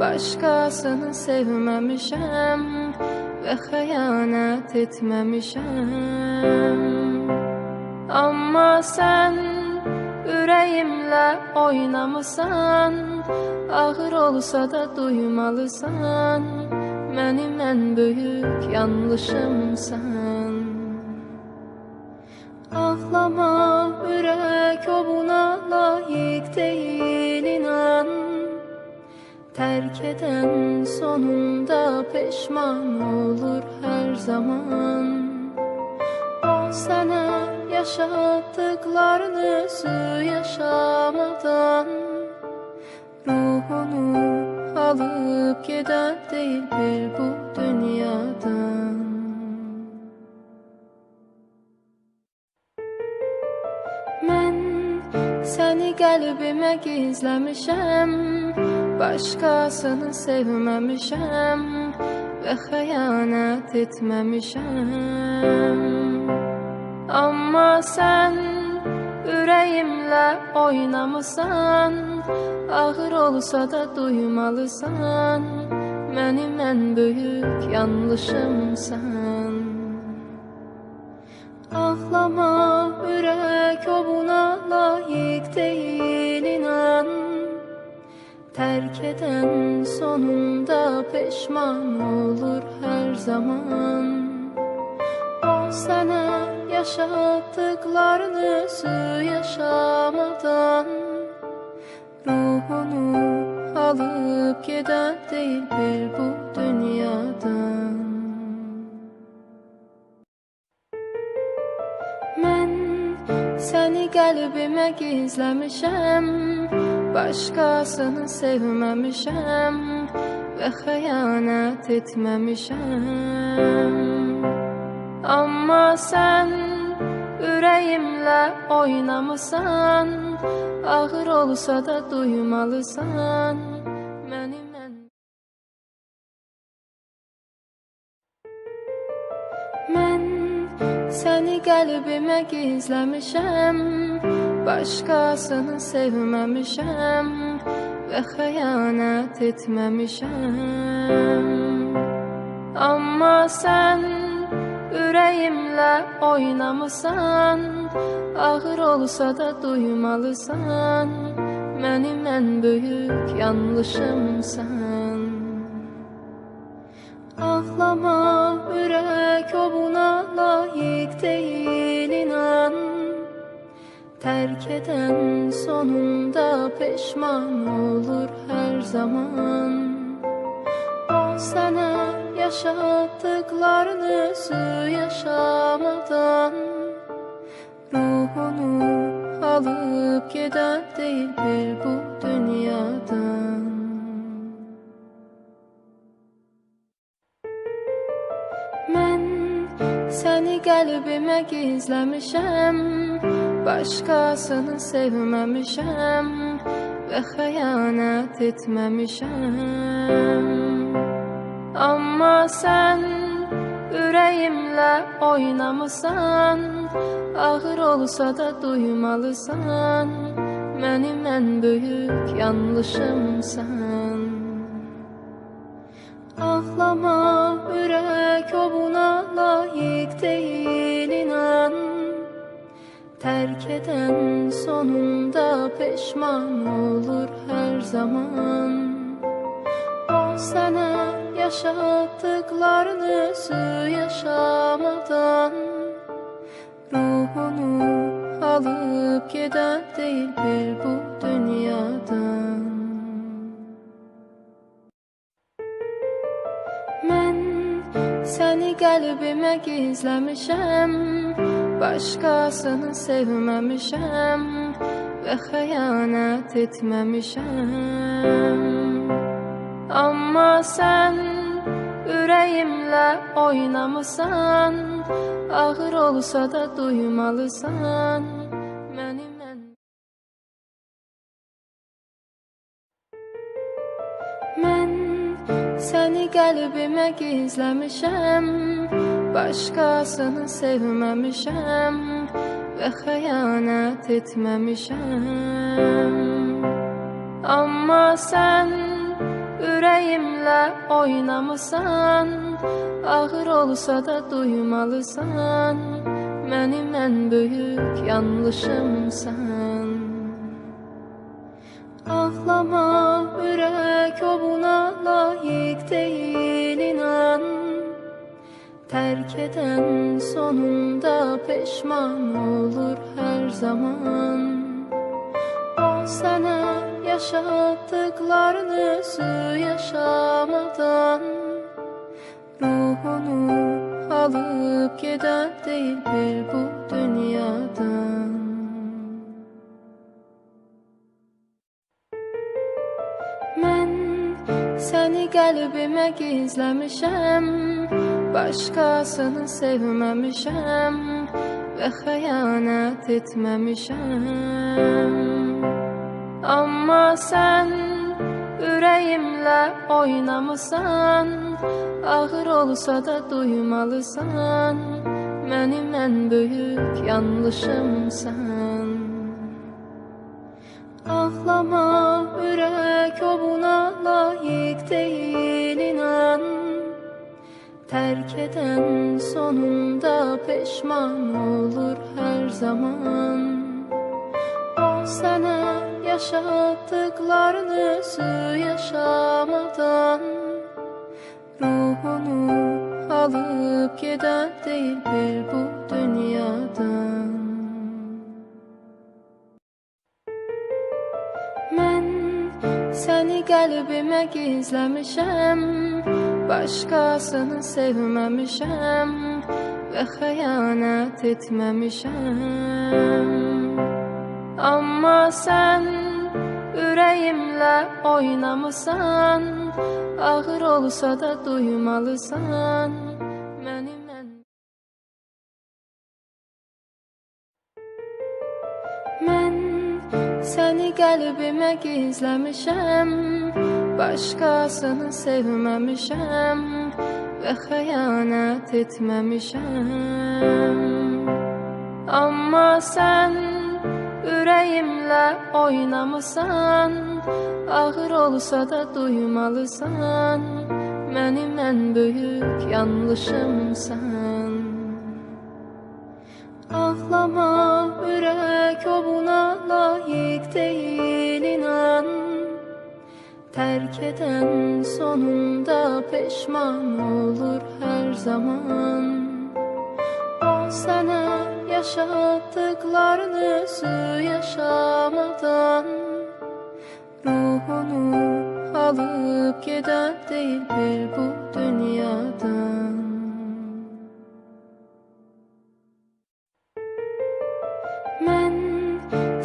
başqasını sevməmişəm və xəyanət etməmişəm. Amma sən ürəyimlə oynamısan, ağır olsa da duymalısan, mənim ən böyük yanlışımsan. Ağlama, ürək o buna layiq deyil, inan. Tərk edən sonunda peşman olur hər zaman. O sənə yaşatdıqlarını özü yaşamadan, ruhunu alıp gedən deyil bir bu dünyadan. Mən səni qəlbimə gizləmişəm, başqasını sevməmişəm və xəyanət etməmişəm. Amma sən ürəyimlə oynamısan, ağır olsa da duymalısan, mənim ən böyük yanlışımsan. Ağlama, ürək o buna layiq deyil, inan. Tərk edən sonunda peşman olur hər zaman. O sənə yaşatdıqlarını özü yaşamadan, ruhunu alıp gedən deyil bir bu dünyadan. Mən səni qəlbimə gizləmişəm, başqasını sevməmişəm və xəyanət etməmişəm. Amma sən ürəyimlə oynamısan, ağır olsa da duymalısan, mənim ən... Mən səni qəlbimə gizləmişəm, başqasını sevməmişəm və xəyanət etməmişəm. Amma sən ürəyimlə oynamısan, ağır olsa da duymalısan, mənim ən böyük yanlışımsan. Ağlama, ürək o buna layiq deyil, inan. Tərk edən sonunda peşman olur hər zaman. O sənə yaşatdıqlarını özü yaşamadan, ruhunu alıp gedən deyil bir bu dünyadan. Mən səni qəlbimə gizləmişəm, başqasını sevməmişəm və xəyanət etməmişəm. Amma sən ürəyimlə oynamısan, ağır olsa da duymalısan, mənim ən böyük yanlışımsan. Ağlama, ürək o buna layiq deyil, inan. Tərk edən sonunda peşman olur hər zaman. O sənə yaşatdıqlarını özü yaşamadan, ruhunu alıp gedən deyil bir bu dünyadan. Mən səni qəlbimə gizləmişəm, başqasını sevməmişəm və xəyanət etməmişəm. Amma sən ürəyimlə oynamısan, ağır olsa da duymalısan, mənim ən... Mən səni qəlbimə gizləmişəm, başqasını sevməmişəm və xəyanət etməmişəm. Amma sən ürəyimlə oynamısan. Ağır olsa da duymalısan, mənim ən böyük yanlışımsan. Ağlama, ürək o buna layiq deyil, inan. Tərk edən sonunda peşman olur hər zaman. O sənə yaşatdıqlarını özü yaşamadan, ruhunu alıp gedən deyil bir bu dünyadan. Mən səni qəlbimə gizləmişəm, başqasını sevməmişəm və xəyanət etməmişəm. Amma sən ürəyimlə oynamısan. Ağır olsa da duymalısan, mənim ən böyük yanlışımsan. Ağlama, ürək o buna layiq deyil, inan. Tərk edən sonunda peşman olur hər zaman. O sənə yaşatdıqlarını özü yaşamadan, ruhunu alıp gedən deyil bir bu dünyadan. Mən səni qəlbimə gizləmişəm, başqasını sevməmişəm və xəyanət etməmişəm. Amma sən ürəyimlə oynamısan. Ağır olsa da duymalısan, mənim ən... Mən səni qəlbimə gizləmişəm, başqasını sevməmişəm və xəyanət etməmişəm. Amma sən ürəyimlə oynamısan. Ağır olsa da duymalısan, mənim ən böyük yanlışımsan. Ağlama, ürək o buna layiq deyil, inan. Tərk edən sonunda peşman olur hər zaman. O sənə yaşatdıqlarını özü yaşamadan, ruhunu alıp gedən deyil bir bu dünyadan. Mən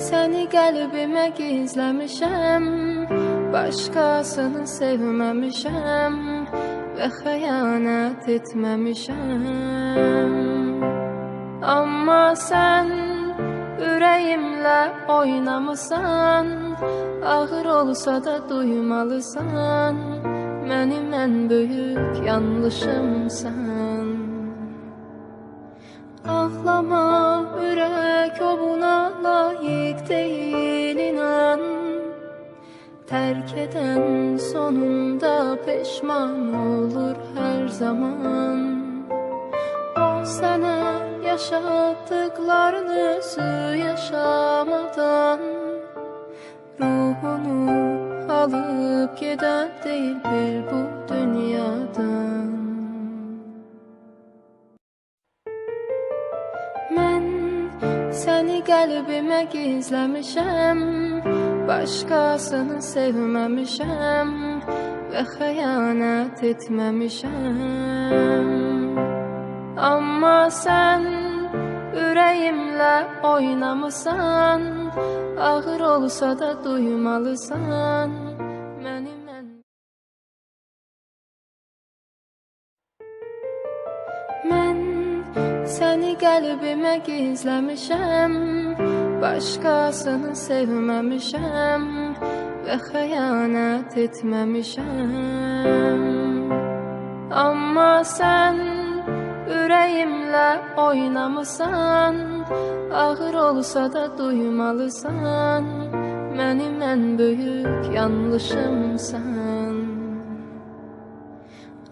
səni qəlbimə gizləmişəm, başqasını sevməmişəm və xəyanət etməmişəm. Amma sən ürəyimlə oynamısan. Ağır olsa da duymalısan, mənim ən böyük yanlışımsan. Ağlama, ürək o buna layiq deyil, inan. Tərk edən sonunda peşman olur hər zaman. O sənə yaşatdıqlarını özü yaşamadan, ruhunu alıp gedən deyil bir bu dünyadan. Mən səni qəlbimə gizləmişəm, başqasını sevməmişəm və xəyanət etməmişəm. Amma sən ürəyimlə oynamısan. Ağır olsa da duymalısan, mənim ən... Mən səni qəlbimə gizləmişəm, başqasını sevməmişəm və xəyanət etməmişəm. Amma sən ürəyimlə oynamısan. Ağır olsa da duymalısan, mənim ən böyük yanlışımsan.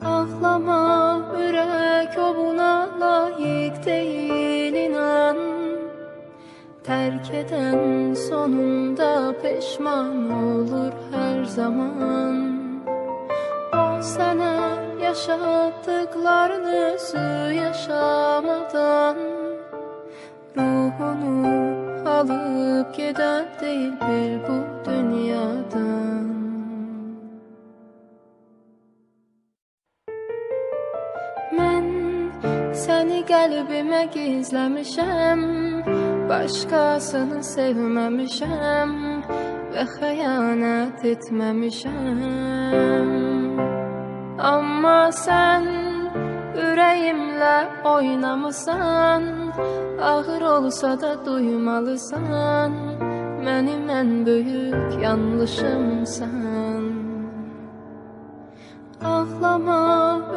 Ağlama, ürək o buna layiq deyil, inan. Tərk edən sonunda peşman olur hər zaman. O sənə yaşatdıqlarını özü yaşamadan ruhunu alıp gedən deyil bir bu dünyadan. Mən səni qəlbimə gizləmişəm, başqasını sevməmişəm və xəyanət etməmişəm. Amma sən ürəyimlə oynamısan, ağır olsa da duymalısan, mənim ən böyük yanlışımsan. Ağlama,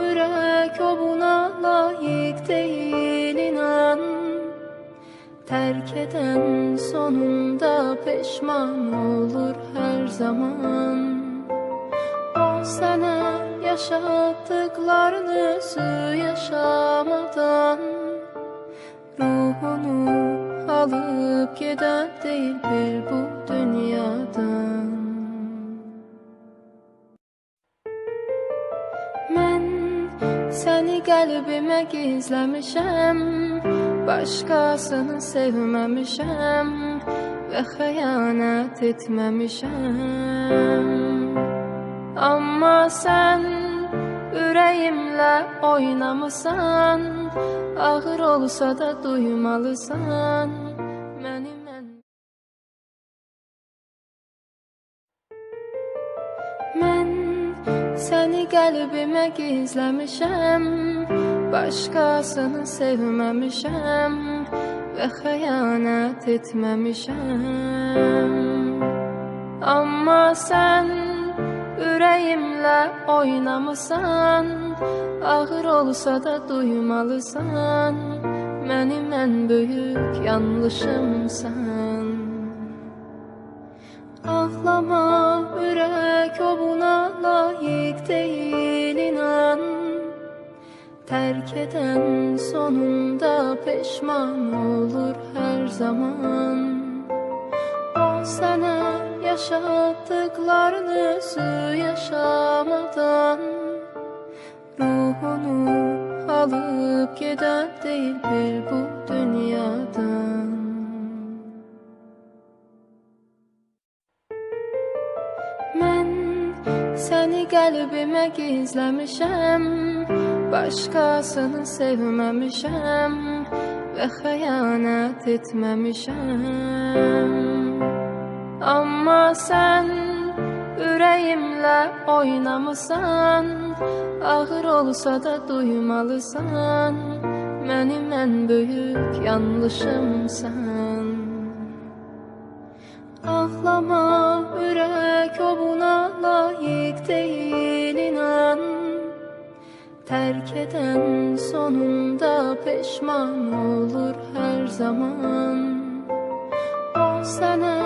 ürək o buna layiq deyil, inan. Tərk edən sonunda peşman olur hər zaman. O sənə yaşatdıqlarını özü yaşamadan ruhunu alıp gedən deyil bir bu dünyadan. Mən səni qəlbimə gizləmişəm, başqasını sevməmişəm və xəyanət etməmişəm. Amma sən ürəyimlə oynamısan, ağır olsa da duymalısan, mənim ən. Mən səni qəlbimə gizləmişəm, başqasını sevməmişəm və xəyanət etməmişəm. Amma sən ürəyimlə oynamısan, ağır olsa da duymalısan, mənim ən böyük yanlışımsan. Ağlama, ürək o buna layiq deyil, inan. Tərk edən sonunda peşman olur hər zaman. O sənə yaşatdıqlarını özü yaşamadan ruhunu alıp gedən deyil bir bu dünyadan. Mən səni qəlbimə gizləmişəm, başqasını sevməmişəm və xəyanət etməmişəm. Amma sən ürəyimlə oynamısan, ağır olsa da duymalısan, mənim ən böyük yanlışımsan. Ağlama, ürək o buna layiq deyil, inan. Tərk edən sonunda peşman olur hər zaman. O sənə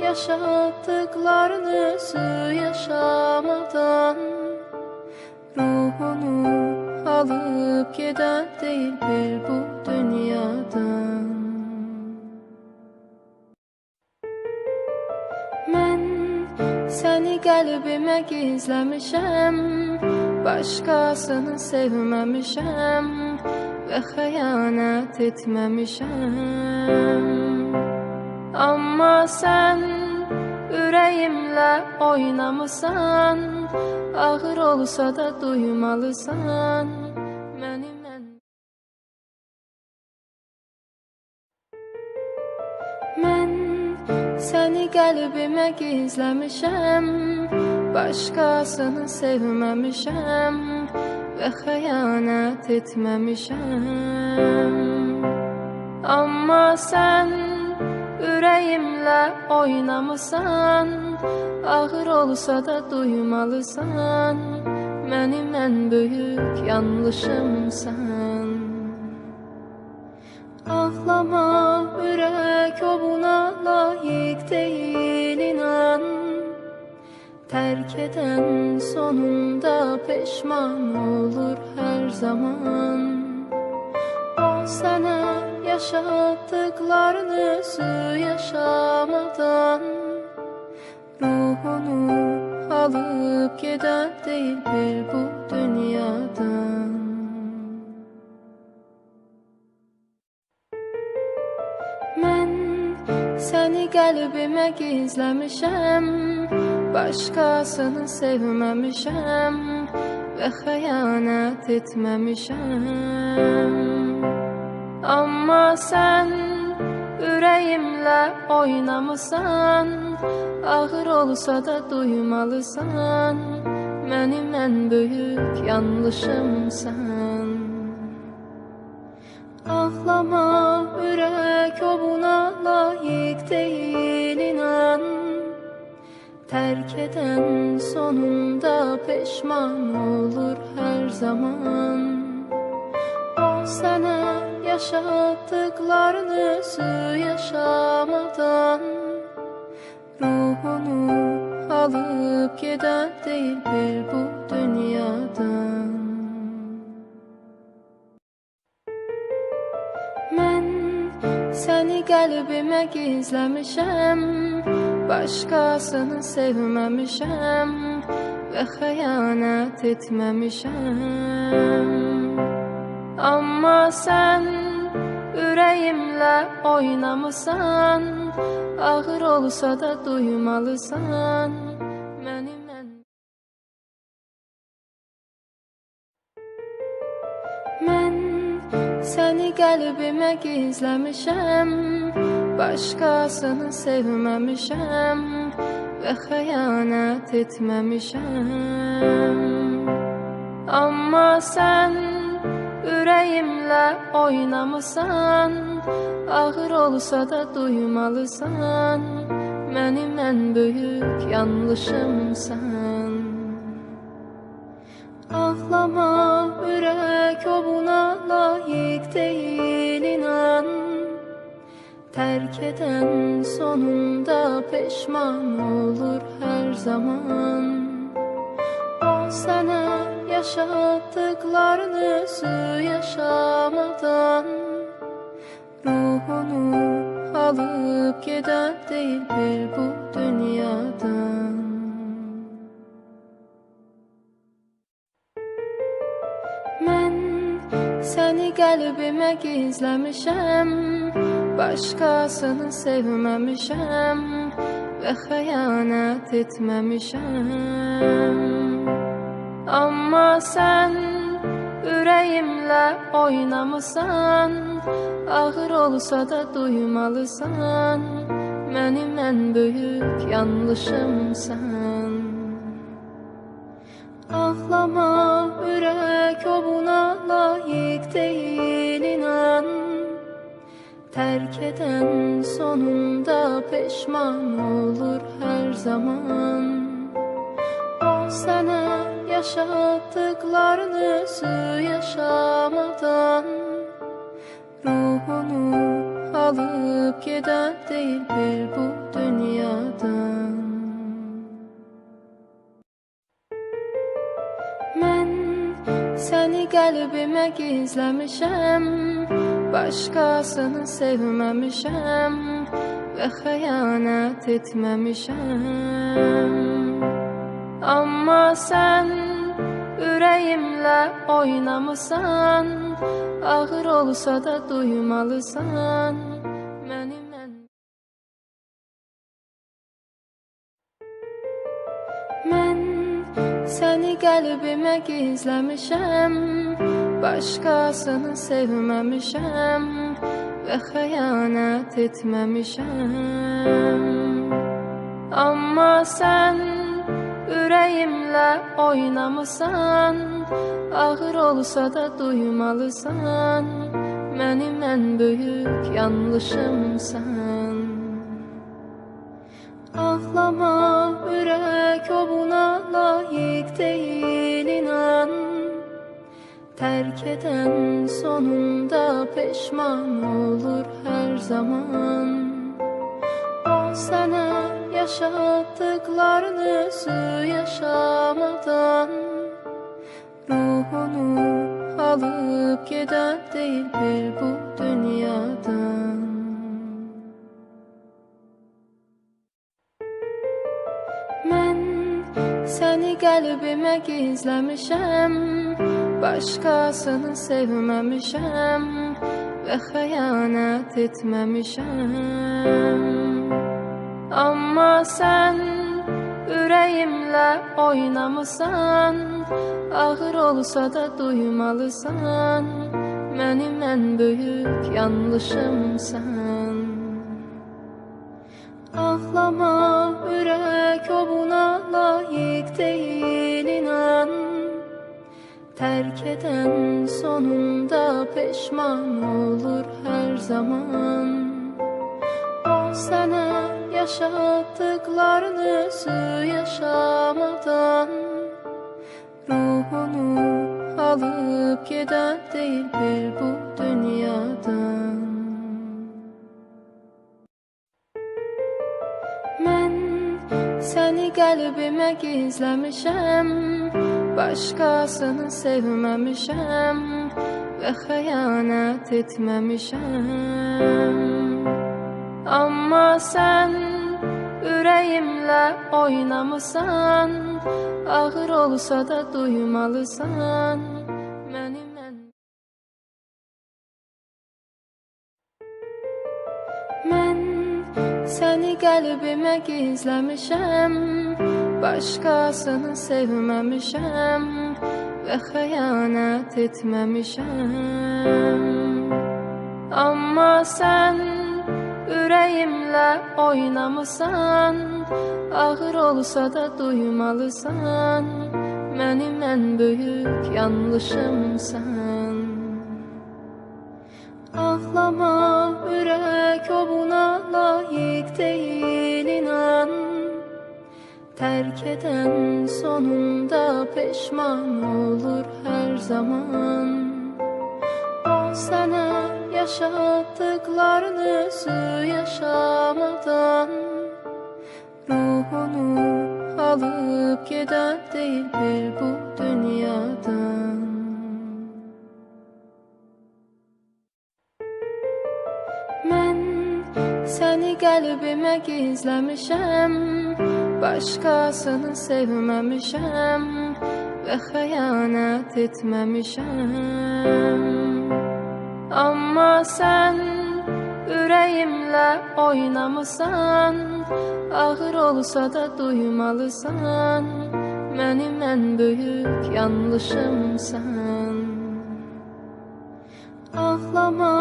yaşatdıqlarını özü yaşamadan ruhunu alıp gedən deyil bir bu dünyadan. Mən səni qəlbimə gizləmişəm, başqasını sevməmişəm və xəyanət etməmişəm. Amma sən ürəyimlə oynamısan, ağır olsa da duymalısan, mənim ən. Mən səni qəlbimə gizləmişəm, başqasını sevməmişəm və xəyanət etməmişəm. Amma sən ürəyimlə oynamısan, ağır olsa da duymalısan, mənim ən böyük yanlışımsan. Ağlama, ürək o buna layiq deyil, inan. Terk eden sonunda peşman olur her zaman. O sana yaşattıklarını yaşamadan ruhunu alıp gider değil bir bu dünyadan. Mən səni qəlbimə gizləmişəm, başqasını sevməmişəm və xəyanət etməmişəm. Amma sən ürəyimlə oynamısan, ağır olsa da duymalısan, mənim ən böyük yanlışımsan. Ağlama, ürək o buna layiq deyil, inan. Terk eden sonunda peşman olur her zaman. O sana yaşattıklarını yaşamadan ruhunu alıp gider değil bir bu dünyadan. Mən səni qəlbimə gizləmişəm, başqasını sevməmişəm və xəyanət etməmişəm. Amma sən ürəyimlə oynamısan, ağır olsa da duymalısan, mənim ən. Mən səni qəlbimə gizləmişəm, başqasını sevməmişəm və xəyanət etməmişəm. Amma sən ürəyimlə oynamısan, ağır olsa da duymalısan, mənim ən böyük yanlışımsan. Ağlama, ürək o buna layiq deyil, inan. Terk eden sonunda peşman olur her zaman. O sana yaşattıklarını yaşamadan ruhunu alıp gider değil bir bu dünyadan. Mən səni qəlbimə gizləmişəm, başqasını sevməmişəm və xəyanət etməmişəm. Amma sən ürəyimlə oynamısan, ağır olsa da duymalısan, mənim ən böyük yanlışımsan. Ağlama, ürək o buna layiq deyil, inan. Terk eden sonunda peşman olur her zaman. O sana yaşattıklarını yaşamadan ruhunu alıp gider değil bir bu dünyadan. Mən səni qəlbimə gizləmişəm, başqasını sevməmişəm və xəyanət etməmişəm. Amma sən ürəyimlə oynamısan, ağır olsa da duymalısan, mənim ən. Mən səni qəlbimə gizləmişəm, başqasını sevməmişəm və xəyanət etməmişəm. Amma sən ürəyimlə oynamısan, ağır olsa da duymalısan, mənim ən böyük yanlışımsan. Ağlama, ürək o buna layiq deyil, inan. Terk eden sonunda peşman olur her zaman. O sana yaşattıklarını özü yaşamadan ruhunu alıp giden değil bir bu dünyadan. Mən səni qəlbimə gizləmişəm, başqasını sevməmişəm və xəyanət etməmişəm. Amma sən ürəyimlə oynamısan, ağır olsa da duymalısan, mənim ən böyük yanlışımsan. Ağlama, ürək o buna layiq deyil, inan. Tərk edən sonunda peşman olur hər zaman. O sənə yaşatdıklarını özü yaşamadan ruhunu alıp geden değil bir bu dünyadan. Mən səni qəlbimə gizləmişəm, başqasını sevməmişəm və xəyanət etməmişəm. Amma sən ürəyimlə oynamısan, ağır olsa da duymalısan, mənim ən. Mən səni qəlbimə gizləmişəm, başqasını sevməmişəm və xəyanət etməmişəm. Amma sən ürəyimlə oynamısan, ağır olsa da duymalısan, mənim ən böyük yanlışımsan. Ağlama, ürək o buna layiq deyil, inan. Tərk edən sonunda peşman olur hər zaman. O sənə yaşatdıklarını özü yaşamadan ruhunu alıp geden değil bir bu dünyadan. Mən səni qəlbimə gizləmişəm, başqasını sevməmişəm və xəyanət etməmişəm. Amma sən ürəyimlə oynamısan, ağır olsa da duymalısan, mənim ən böyük yanlışımsan. Ağlama,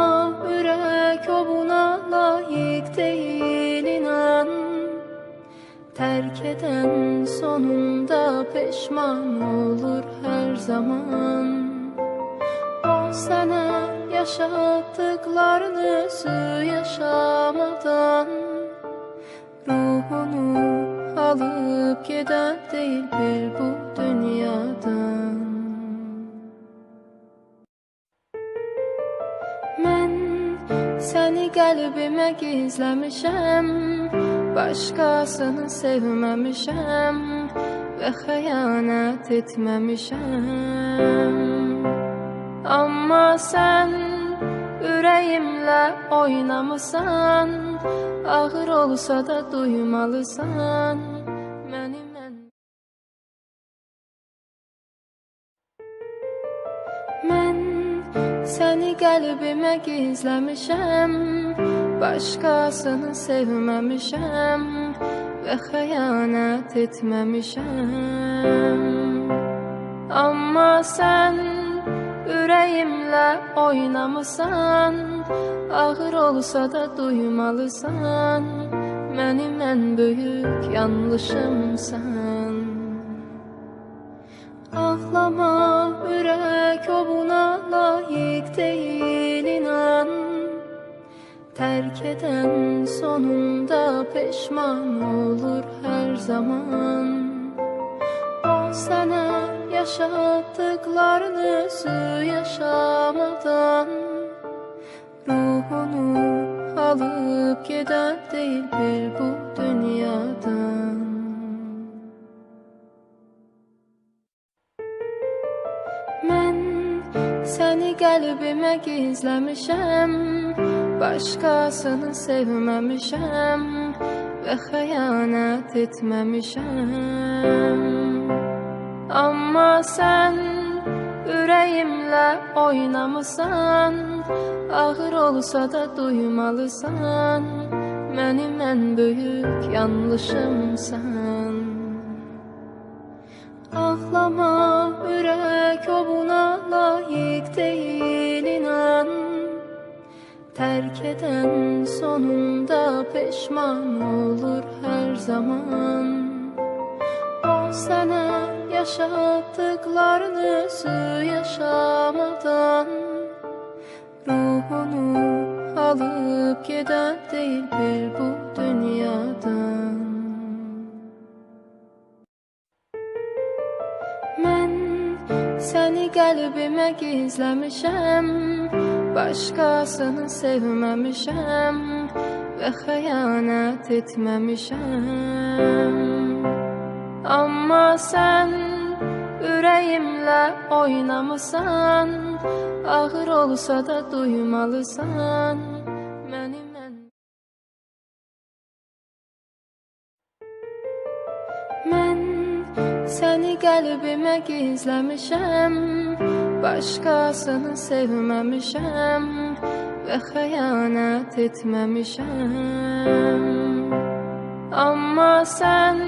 ürək o buna layiq deyil, inan. Tərk edən sonunda peşman olur hər zaman. O sənə yaşatdıklarını özü yaşamadan ruhunu alıp geden değil bir bu dünyadan. Mən səni qəlbimə gizləmişəm, başqasını sevməmişəm və xəyanət etməmişəm. Amma sən ürəyimlə oynamısan, ağır olsa da duymalısan, mənim ən. Mən səni qəlbimə gizləmişəm, başqasını sevməmişəm və xəyanət etməmişəm. Amma sən ürəyimlə oynamısan, ağır olsa da duymalısan, mənim ən böyük yanlışımsan. Ağlama, ürək o buna layiq deyil, inan. Tərk edən sonunda peşman olur hər zaman. O sənə yaşatdıklarını özü yaşamadan ruhunu alıp giden değil bir bu dünyadan. Mən səni qəlbimə gizləmişəm, başqasını sevməmişəm və xəyanət etməmişəm. Amma sən ürəyimlə oynamısan, ağır olsa da duymalısan, mənim ən böyük yanlışımsan. Ağlama, ürək o buna layiq deyil, inan. Tərk edən sonunda peşman olur hər zaman. O sənə yaşatdıqlarını özü yaşamadan, ruhunu alıp gedən değil bir bu dünyadan. Mən səni qəlbimə gizləmişəm, başqasını sevməmişəm və xəyanət etməmişəm. Amma sən ürəyimlə oynamısan, ağır olsa da duymalısan, mənim ən... Mən səni qəlbimə gizləmişəm, başqasını sevməmişəm və xəyanət etməmişəm. Amma sən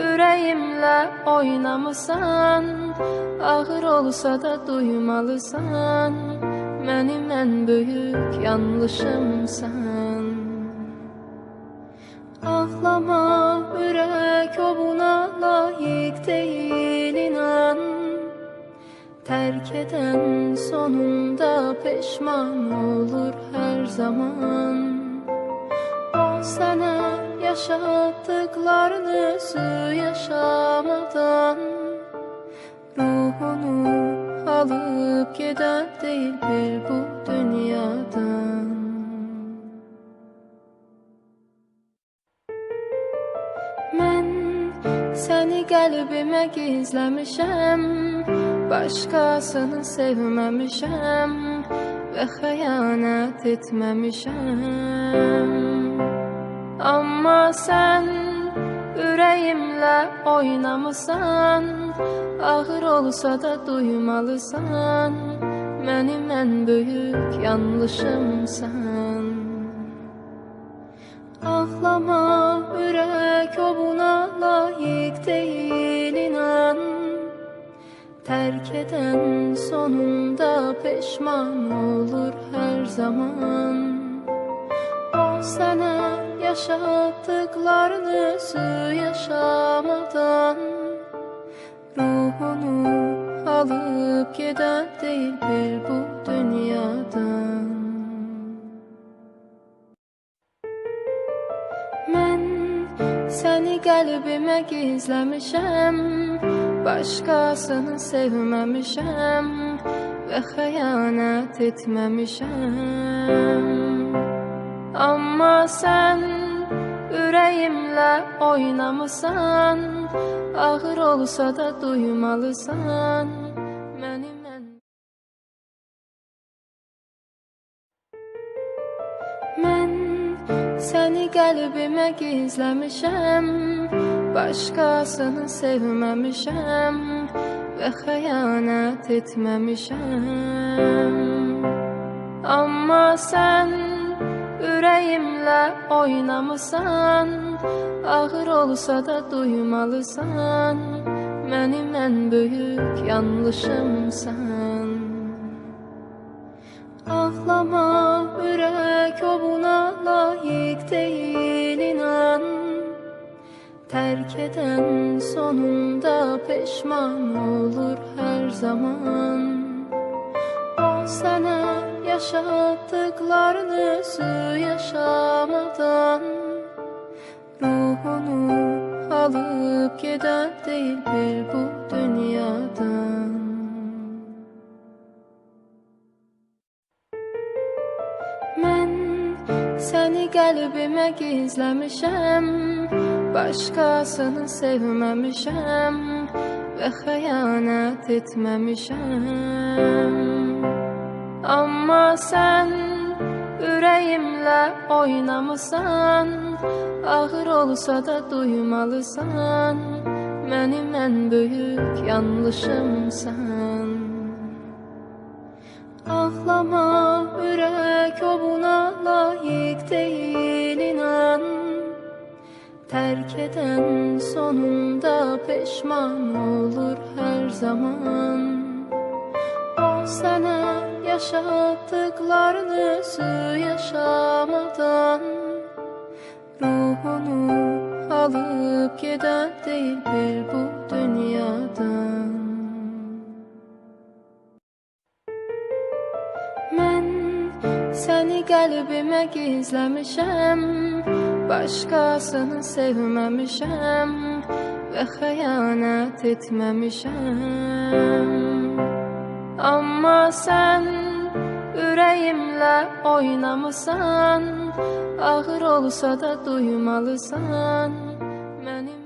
ürəyimlə oynamısan, ağır olsa da duymalısan, mənim ən böyük yanlışımsan. Ağlama, ürək o buna layiq deyil, inan. Tərk edən sonunda peşman olur hər zaman. O sənə yaşatdıqlarını özü yaşamadan, ruhunu alıp gedən değil bir bu dünyadan. Mən səni qəlbimə gizləmişəm, başqasını sevməmişəm və xəyanət etməmişəm. Amma sən ürəyimlə oynamısan, ağır olsa da duymalısan, mənim ən böyük yanlışımsan. Ağlama, ürək o buna layiq deyil, inan. Tərk edən sonunda peşman olur hər zaman. O sənə yaşatdıqlarını özü yaşamadan, ruhunu alıp gedən değil bir bu dünyadan. Mən səni qəlbimə gizləmişəm, başqasını sevməmişəm və xəyanət etməmişəm. Amma sən ürəyimlə oynamısan, ağır olsa da duymalısan, mənim ən... Mən səni qəlbimə gizləmişəm, başqasını sevməmişəm və xəyanət etməmişəm. Amma sən ürəyimlə oynamısan, ağır olsa da duymalısan, mənim ən böyük yanlışımsan. Ağlama, ürək o buna layiq deyil, inan. Tərk edən sonunda peşman olur hər zaman. O sənə yaşatdıqlarını özü yaşamadan, ruhunu alıp gedən değil bir bu dünyadan. Mən səni qəlbimə gizləmişəm, başqasını sevməmişəm və xəyanət etməmişəm. Amma sən ürəyimlə oynamısan, ağır olsa da duymalısan, mənim ən böyük yanlışımsan. Ağlama, ürək o buna layiq deyil, inan. Tərk edən sonunda peşman olur hər zaman. O sənə yaşatdıqlarını özü yaşamadan, ruhunu alıp gedən deyil bir bu dünyadan. Mən səni qəlbimə gizləmişəm, başqasını sevməmişəm və xəyanət etməmişəm. Amma sən ürəyimlə oynamısan, ağır olsa da duymalısan, mənim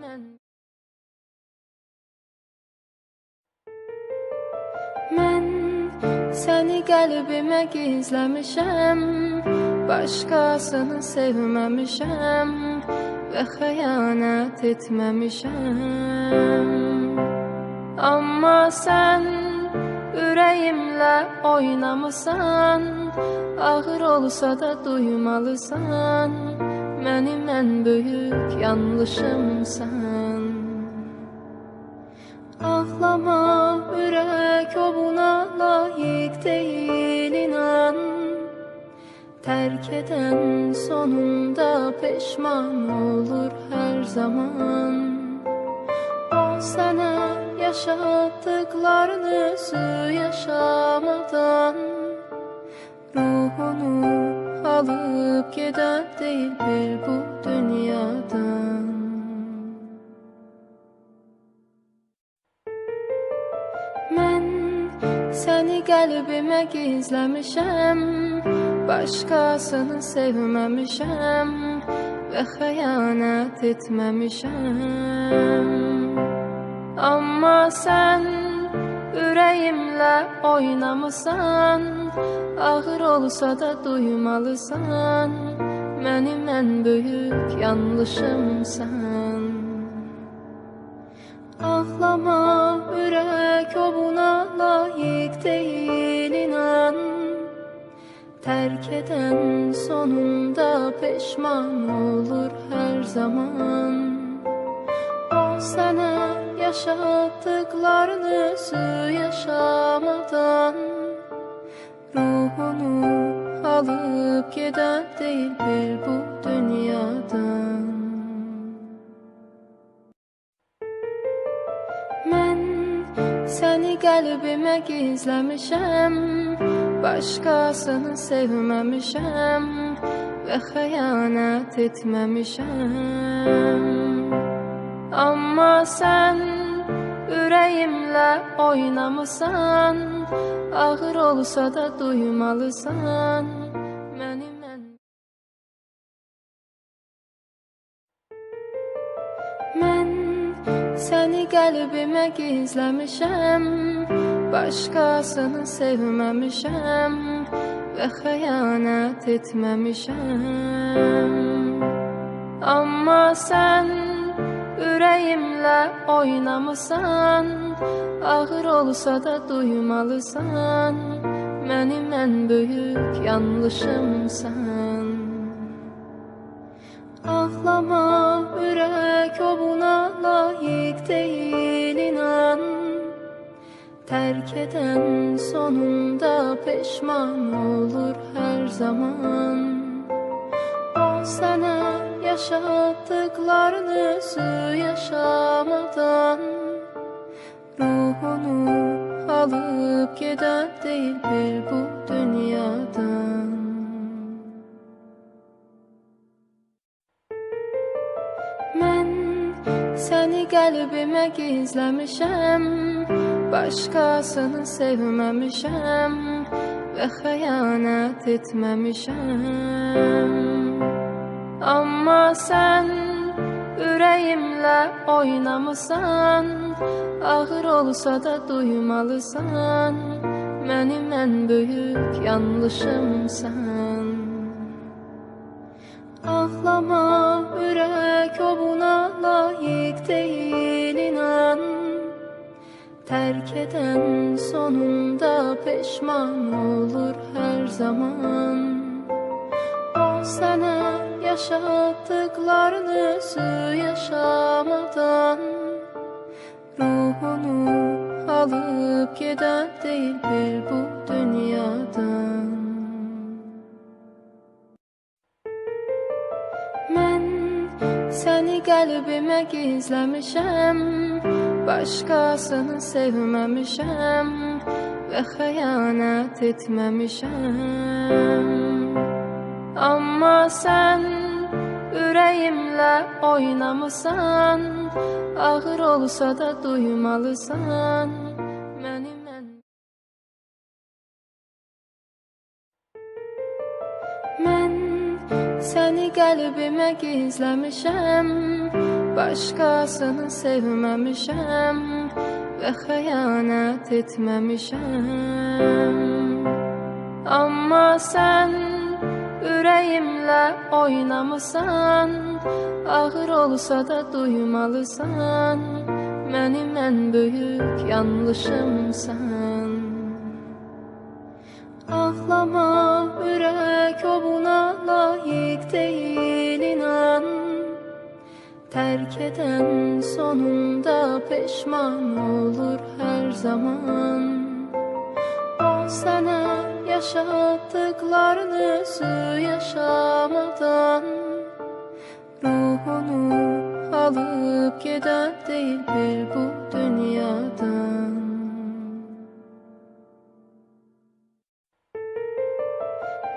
Mən səni qəlbimə gizləmişəm, başqasını sevməmişəm və xəyanət etməmişəm. Amma sən ürəyimlə oynamısan, ağır olsa da duymalısan, mənim ən böyük yanlışımsan. Ağlama, ürək o buna layiq deyil, inan. Tərk edən sonunda peşman olur hər zaman. O sənə yaşatdıqlarını özü yaşamadan, ruhunu alıp gedən deyil bir bu dünyadan. Mən səni qəlbimə gizləmişəm, başqasını sevməmişəm və xəyanət etməmişəm. Amma sən ürəyimlə oynamısan, ağır olsa da duymalısan, mənim ən böyük yanlışımsan. Ağlama, ürək o buna layiq deyil, inan. Tərk edən sonunda peşman olur hər zaman. O sənə yaşatdıqlarını özü yaşamadan, ruhunu alıp gedən deyil bir bu dünyadan. Mən səni qəlbimə gizləmişəm, başqasını sevməmişəm və xəyanət etməmişəm. Amma sən ürəyimlə oynamısan, ağır olsa da duymalısan, mənim Mən səni qəlbimə gizləmişəm, başqasını sevməmişəm və xəyanət etməmişəm. Amma sən ürəyimlə oynamısan, ağır olsa da duymalısan, mənim ən böyük yanlışımsan. Ağlama, ürək o buna layiq deyil, inan. Tərk edən sonunda peşman olur hər zaman. O sənə yaşatdıqlarını özü yaşamadan, ruhunu alıp gedən deyil bir bu dünyadan. Mən səni qəlbimə gizləmişəm, başqasını sevməmişəm və xəyanət etməmişəm. Amma sən ürəyimlə oynamısan, ağır olsa da duymalısan, mənim ən böyük yanlışımsan. Ağlama, ürək o buna layiq deyil, inan. Tərk edən sonunda peşman olur hər zaman. O sənə yaşatdıqlarını özü yaşamadan, ruhunu alıp gedən deyil bir bu dünyadan. Mən səni qəlbimə gizləmişəm, başqasını sevməmişəm və xəyanət etməmişəm. Amma sən ürəyimlə oynamısan, ağır olsa da duymalısan, mənim ən... Mən səni qəlbimə gizləmişəm, başqasını sevməmişəm və xəyanət etməmişəm. Amma sən ürəyimlə oynamısan, ağır olsa da duymalısan, mənim ən böyük yanlışımsan. Ağlama, ürək o buna layiq deyil, inan. Tərk edən sonunda peşman olur hər zaman. O sənə yaşatdıqlarını özü yaşamadan, ruhunu alıp gedən deyil bir bu dünyadan.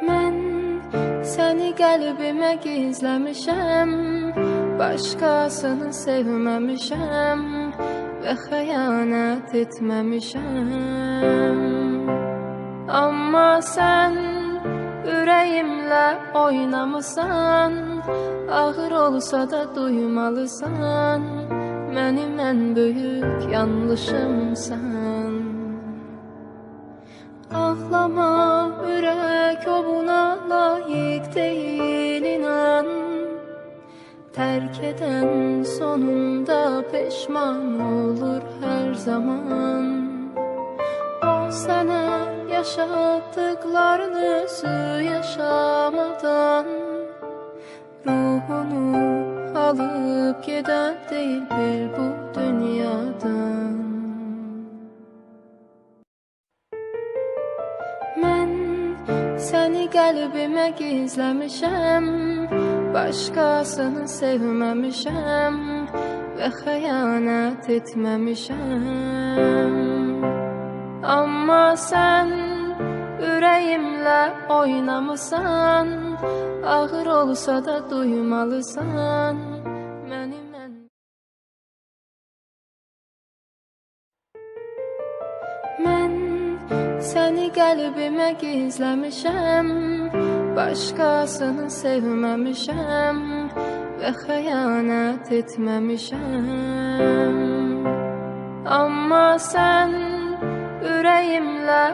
Mən səni qəlbimə gizləmişəm, başqasını sevməmişəm və xəyanət etməmişəm. Amma sən ürəyimlə oynamısan, ağır olsa da duymalısan, mənim ən böyük yanlışımsan. Ağlama, ürək o buna layiq deyil, inan. Tərk edən sonunda peşman olur hər zaman. O sənə yaşatdıqlarını özü yaşamadan, ruhunu alıp gedən deyil bir bu dünyadan. Mən səni qəlbimə gizləmişəm, başqasını sevməmişəm və xəyanət etməmişəm. Amma sən ürəyimlə oynamısan, ağır olsa da duymalısan, mənim ən... Mən səni qəlbimə gizləmişəm, başqasını sevməmişəm və xəyanət etməmişəm. Amma sən ürəyimlə